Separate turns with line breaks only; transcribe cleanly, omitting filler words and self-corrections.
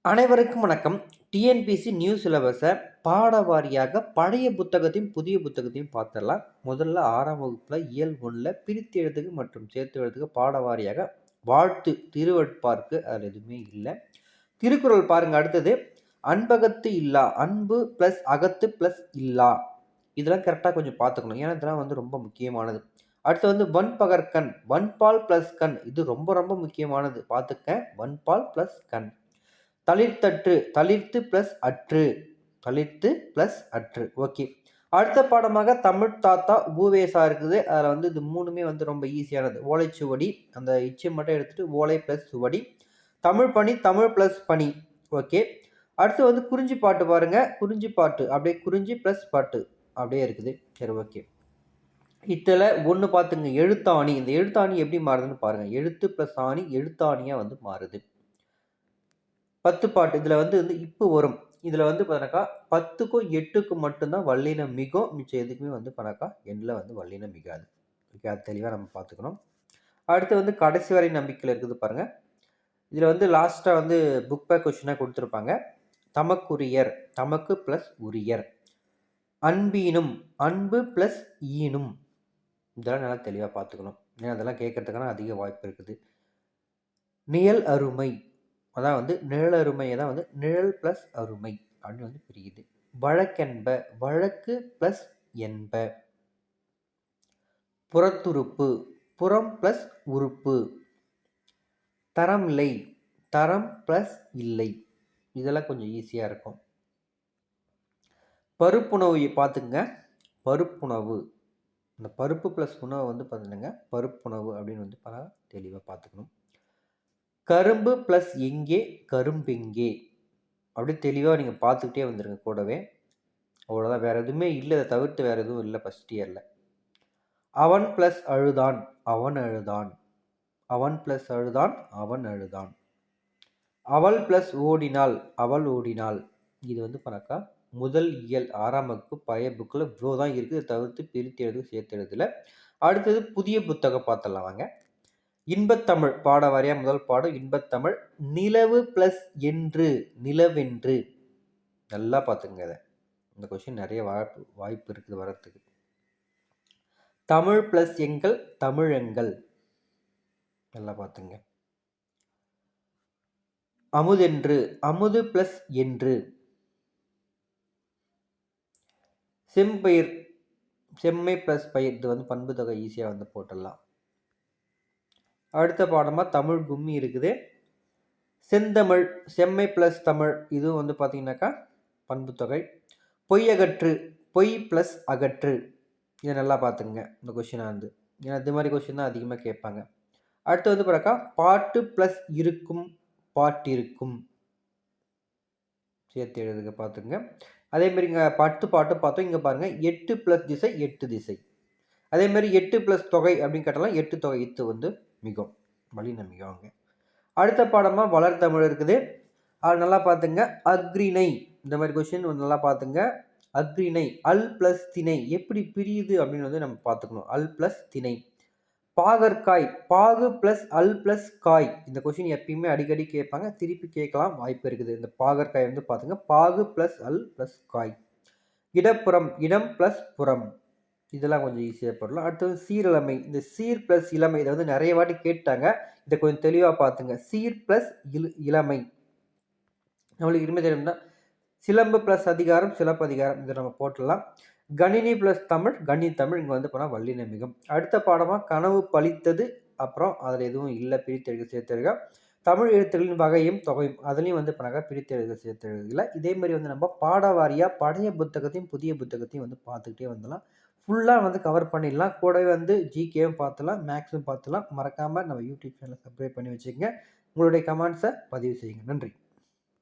அனைவருக்கும் வணக்கம். TNPSC new சிலபஸை பாட வாரியாக பழைய புத்தகத்தையும் புதிய புத்தகத்தையும் பார்த்துடலாம். முதல்ல 6ஆம் வகுப்புல இயல் 1ல பிரித்து எழுதுக மற்றும் சேர்த்து எழுதுக பாட வாரியாக வாழ்த்து திருவட்பார்க்கு அதில் எதுவுமே இல்லை. திருக்குறள் பாருங்க. அடுத்தது அன்பகத்து இல்லா, அன்பு ப்ளஸ் அகத்து ப்ளஸ் இல்லா, இதெல்லாம் கரெக்டாக கொஞ்சம் பார்த்துக்கணும். ஏன்னா இதெல்லாம் ரொம்ப முக்கியமானது. அடுத்து வன்பகற்கண், வன்பால் ப்ளஸ் கண், இது ரொம்ப ரொம்ப முக்கியமானது, பார்த்துக்க. வன்பால் ப்ளஸ் கண். தளிர்த்தற்று, தளிர்த்து ப்ளஸ் அற்று, தளிர்த்து ப்ளஸ் அற்று. ஓகே. அடுத்த பாடமாக தமிழ் தாத்தா உபவேசா இருக்குது. அதில் இது மூணுமே ரொம்ப ஈஸியானது. ஓலைச்சுவடி, அந்த இச்சை மட்டும் எடுத்துட்டு ஓலை ப்ளஸ் சுவடி. தமிழ் பணி, தமிழ் ப்ளஸ் பணி. ஓகே. அடுத்து குறிஞ்சி பாட்டு பாருங்க. குறிஞ்சி பாட்டு அப்படியே குறிஞ்சி ப்ளஸ் பாட்டு அப்படியே இருக்குது. சரி, ஓகே. இதில் ஒன்று பார்த்துங்க, எழுத்தாணி. இந்த எழுத்தாணி எப்படி மாறுதுன்னு பாருங்க. எழுத்து ப்ளஸ் ஆணி எழுத்தாணியாக மாறுது. 10 பாட்டு இதில் இப்போ வரும். இதில் பார்த்தாக்கா 10க்கும் 8க்கும் மட்டும்தான் வல்லினம் மிகும். மிச்சம் எதுக்குமே பார்த்தாக்கா எண்ணில் வல்லினம் மிகாது. ஓகே, அது தெளிவாக நம்ம பார்த்துக்கணும். அடுத்து கடைசி வரை நம்பிக்கையில் இருக்குது பாருங்கள். இதில் லாஸ்ட்டாக புக் பேக் கொஷினாக கொடுத்துருப்பாங்க. தமக்குரியர், தமக்கு ப்ளஸ் உரியர். அன்பீனும், அன்பு ப்ளஸ் ஈனும். இதெல்லாம் நல்லா தெளிவாக பார்த்துக்கணும். ஏன்னா அதெல்லாம் கேட்கறதுக்கான அதிக வாய்ப்பு இருக்குது. நிழல் அருமை, அதான் நிழலருமையை தான் நிழல் ப்ளஸ் அருமை அப்படின்னு பிரியுது. வழக்கென்ப, வழக்கு ப்ளஸ் என்ப. புறத்துறுப்பு, புறம் ப்ளஸ் உறுப்பு. தரம் இல்லை, தரம் ப்ளஸ் இல்லை. இதெல்லாம் கொஞ்சம் ஈஸியாக இருக்கும். பருப்புணவு பார்த்துங்க. பருப்புணவு, இந்த பருப்பு ப்ளஸ் உணவு பார்த்துங்க பருப்புணவு அப்படின்னு தெளிவாக பார்த்துக்கணும். கரும்பு ப்ளஸ் எங்கே, கரும்பெங்கே, அப்படி தெளிவாக நீங்கள் பார்த்துக்கிட்டே வந்துடுங்க கூடவே. அவ்வளோதான், வேறு எதுவுமே இல்லை. அதை தவிர்த்து வேறு எதுவும் இல்லை ஃபஸ்ட் இயரில். அவன் ப்ளஸ் அழுதான், அவன் அழுதான். அவன் ப்ளஸ் அழுதான், அவன் அழுதான். அவள் ப்ளஸ் ஓடினாள், அவள் ஓடினாள். இது பண்ணாக்கா முதல் இயல் 6ஆம் வகுப்பு பழைய புக்கில் இவ்வளோ தான் இருக்குது. இதை தவிர்த்து பிரித்து எழுது சேர்த்து எழுதல. அடுத்தது புதிய புத்தகம் பார்த்துடலாம் வாங்க. இன்பத்தமிழ் பாட வாரியா முதல் பாடம் இன்பத்தமிழ். நிலவு ப்ளஸ் என்று, நிலவென்று. நல்லா பார்த்துங்க. அதை இந்த கொஸ்டின் நிறைய வாய்ப்பு இருக்குது வரத்துக்கு. தமிழ் ப்ளஸ் எங்கள், தமிழெங்கள். நல்லா பார்த்துங்க. அமுதென்று, அமுது ப்ளஸ் என்று. செம்பயிர், செம்மை ப்ளஸ் பயிர். இது பண்பு தொகை ஈஸியாக போட்டுடலாம். அடுத்த பாடமாக தமிழ் கும்மி இருக்குது. செந்தமிழ், செம்மை ப்ளஸ் தமிழ். இதுவும் பார்த்தீங்கன்னாக்கா பண்பு தொகை. பொய் அகற்று, பொய் ப்ளஸ் அகற்று. இதை நல்லா பார்த்துங்க இந்த கொஷினாக ஏன்னா இது மாதிரி கொஷின் தான் அதிகமாக கேட்பாங்க. அடுத்து பார்த்தாக்கா பாட்டு ப்ளஸ் இருக்கும், பாட்டிருக்கும். சேர்த்து எழுதுக பார்த்துங்க. அதேமாரி இங்கே 10 பாட்டு பார்த்தோம். இங்கே பாருங்கள் 8 ப்ளஸ் திசை, 8 திசை. அதேமாரி 8 ப்ளஸ் தொகை அப்படின்னு கேட்டாலும் 8 தொகை இத்து மிகும், வல்லினம் மிகுவாங்க. அடுத்த பாடமாக வளர்த்தமிழ் இருக்குது. அது நல்லா பார்த்துங்க. அக்ரிணை, இந்த மாதிரி கொஷின் நல்லா பார்த்துங்க. அக்ரிணை, அல் ப்ளஸ் திணை எப்படி பிரியுது அப்படின்னு நம்ம பார்த்துக்கணும். அல் ப்ளஸ் திணை. பாகற்காய், பாகு ப்ளஸ் அல் ப்ளஸ் காய். இந்த கொஷின் எப்பயுமே அடிக்கடி கேட்பாங்க, திருப்பி கேட்கலாம் வாய்ப்பு இருக்குது. இந்த பாகற்காய் பார்த்துங்க பாகு ப்ளஸ் அல் ப்ளஸ் காய். இடப்புறம், இடம் ப்ளஸ் புறம். இதெல்லாம் கொஞ்சம் ஈஸியாக போடலாம். அடுத்தது சீரிழமை. இந்த சீர் ப்ளஸ் இளமை இதை நிறைய வாட்டி கேட்டாங்க. இதை கொஞ்சம் தெளிவாக பார்த்துங்க. சீர் ப்ளஸ் இளமை. நம்மளுக்கு இனிமேல் தெரியும்னா சிலம்பு ப்ளஸ் அதிகாரம், சிலப்பதிகாரம். இதை நம்ம போட்டுடலாம். கணினி ப்ளஸ் தமிழ், கணினி தமிழ். இங்கே போனால் வல்லினம் மிகும். அடுத்த பாடமாக கனவு பழித்தது. அப்புறம் அதில் எதுவும் இல்லை, பிரித்தெழுக சேர்த்தெழுக. தமிழ் எழுத்துக்களின் வகையும் தொகையும் அதுலேயும் பண்ணாங்க பிரித்தெழுக சேர்த்தெழுகல. இதேமாதிரி நம்ம பாடவாரியாக பழைய புத்தகத்தையும் புதிய புத்தகத்தையும் பார்த்துக்கிட்டே வந்துடலாம். ஃபுல்லாக கவர் பண்ணிடலாம். கூடவே ஜிகேவும் பார்த்துலாம், மேக்ஸும் பார்த்துலாம். மறக்காமல் நம்ம யூடியூப் சேனலை சப்ஸ்கிரைப் பண்ணி வச்சுக்கோங்க. உங்களுடைய கமெண்ட்ஸை பதிவு செய்யுங்க. நன்றி.